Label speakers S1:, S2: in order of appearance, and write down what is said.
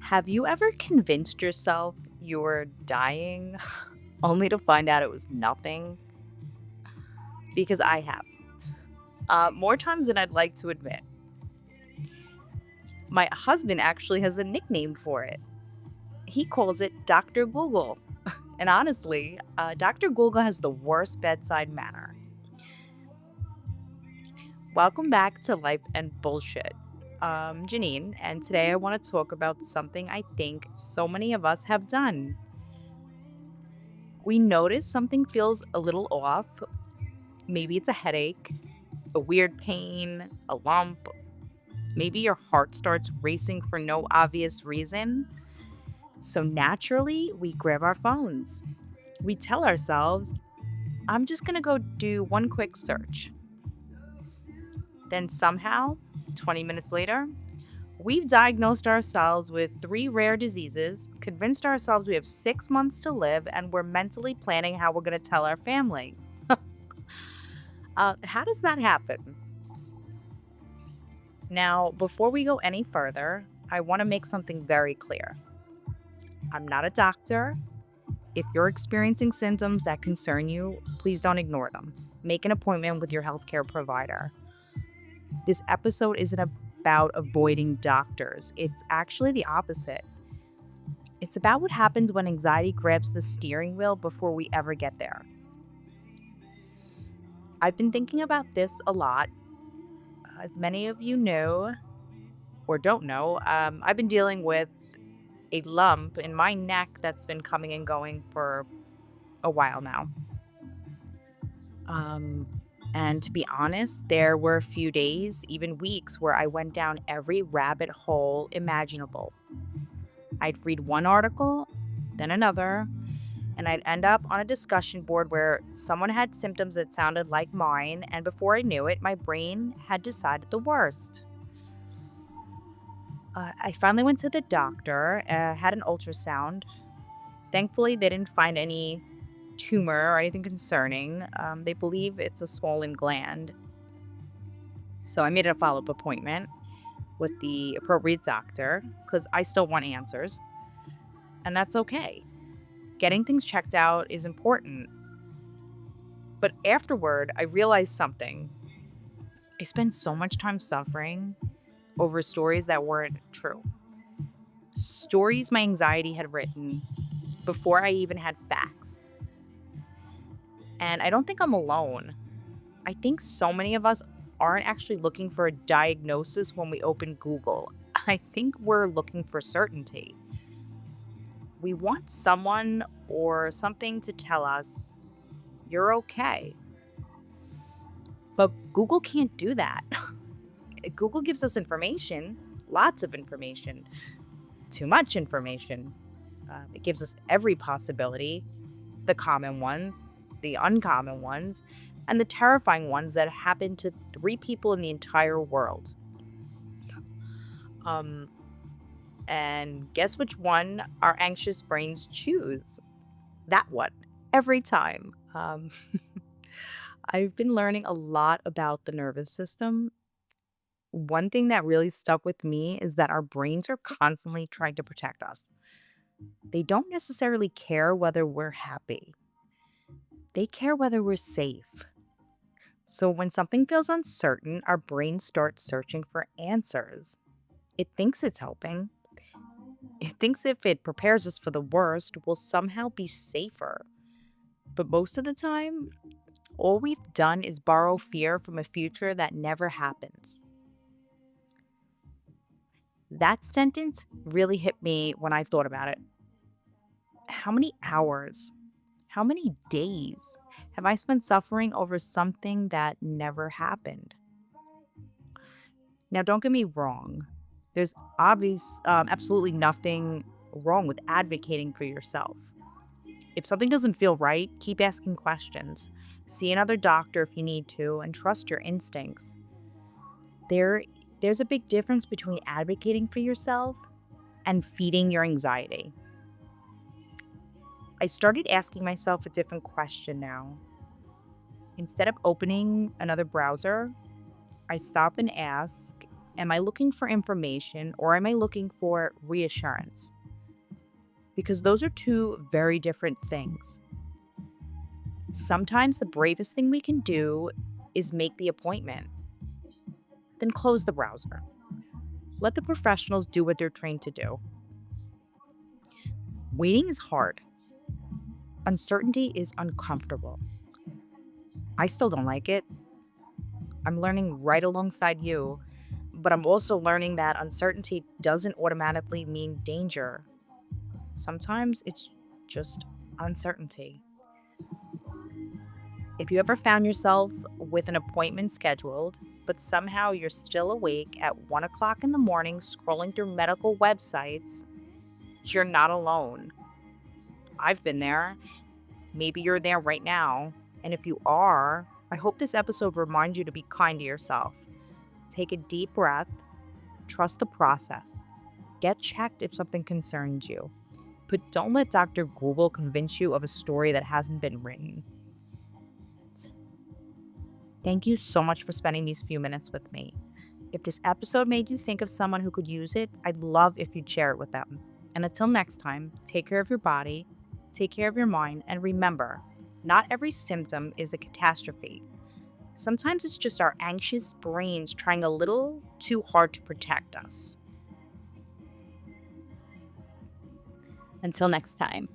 S1: Have you ever convinced yourself you were dying only to find out it was nothing? Because I have. More times than I'd like to admit. My husband actually has a nickname for it. He calls it Dr. Google. And honestly, Dr. Google has the worst bedside manner. Welcome back to Life and Bullshit. Janine, and today I want to talk about something I think so many of us have done. We notice something feels a little off. Maybe it's a headache, a weird pain, a lump. Maybe your heart starts racing for no obvious reason. So naturally, we grab our phones. We tell ourselves, I'm just going to go do one quick search. Then somehow, 20 minutes later, we've diagnosed ourselves with 3 rare diseases, convinced ourselves we have 6 months to live, and we're mentally planning how we're going to tell our family. How does that happen? Now, before we go any further, I want to make something very clear. I'm not a doctor. If you're experiencing symptoms that concern you, please don't ignore them. Make an appointment with your healthcare provider. This episode isn't about avoiding doctors, it's actually the opposite. It's about what happens when anxiety grabs the steering wheel before we ever get there. I've been thinking about this a lot. As many of you know or don't know, I've been dealing with a lump in my neck that's been coming and going for a while now. Um, and to be honest, there were a few days, even weeks, where I went down every rabbit hole imaginable. I'd read one article, then another, and I'd end up on a discussion board where someone had symptoms that sounded like mine, and before I knew it, my brain had decided the worst. I finally went to the doctor, had an ultrasound. Thankfully, they didn't find any tumor or anything concerning. They believe it's a swollen gland. So I made a follow-up appointment with the appropriate doctor because I still want answers. And that's okay. Getting things checked out is important. But afterward, I realized something. I spent so much time suffering over stories that weren't true. Stories my anxiety had written before I even had facts. And I don't think I'm alone. I think so many of us aren't actually looking for a diagnosis when we open Google. I think we're looking for certainty. We want someone or something to tell us, you're okay. But Google can't do that. Google gives us information, lots of information, too much information. It gives us every possibility, the common ones, the uncommon ones, and the terrifying ones that happen to 3 people in the entire world. And guess which one our anxious brains choose? That one, every time. I've been learning a lot about the nervous system. One thing that really stuck with me is that our brains are constantly trying to protect us. They don't necessarily care whether we're happy. They care whether we're safe. So when something feels uncertain, our brain starts searching for answers. It thinks it's helping. It thinks if it prepares us for the worst, we'll somehow be safer. But most of the time, all we've done is borrow fear from a future that never happens. That sentence really hit me when I thought about it. How many hours, how many days have I spent suffering over something that never happened? Now, don't get me wrong. There's absolutely nothing wrong with advocating for yourself. If something doesn't feel right, keep asking questions. See another doctor if you need to, and trust your instincts. There's a big difference between advocating for yourself and feeding your anxiety. I started asking myself a different question now. Instead of opening another browser, I stop and ask, Am I looking for information or am I looking for reassurance? Because those are two very different things. Sometimes the bravest thing we can do is make the appointment, then close the browser. Let the professionals do what they're trained to do. Waiting is hard. Uncertainty is uncomfortable. I still don't like it. I'm learning right alongside you, but I'm also learning that uncertainty doesn't automatically mean danger. Sometimes it's just uncertainty. If you ever found yourself with an appointment scheduled, but somehow you're still awake at 1 o'clock in the morning scrolling through medical websites, you're not alone. I've been there. Maybe you're there right now. And if you are, I hope this episode reminds you to be kind to yourself. Take a deep breath, trust the process, get checked if something concerns you. But don't let Dr. Google convince you of a story that hasn't been written. Thank you so much for spending these few minutes with me. If this episode made you think of someone who could use it, I'd love if you'd share it with them. And until next time, take care of your body, take care of your mind, and remember, not every symptom is a catastrophe. Sometimes it's just our anxious brains trying a little too hard to protect us. Until next time.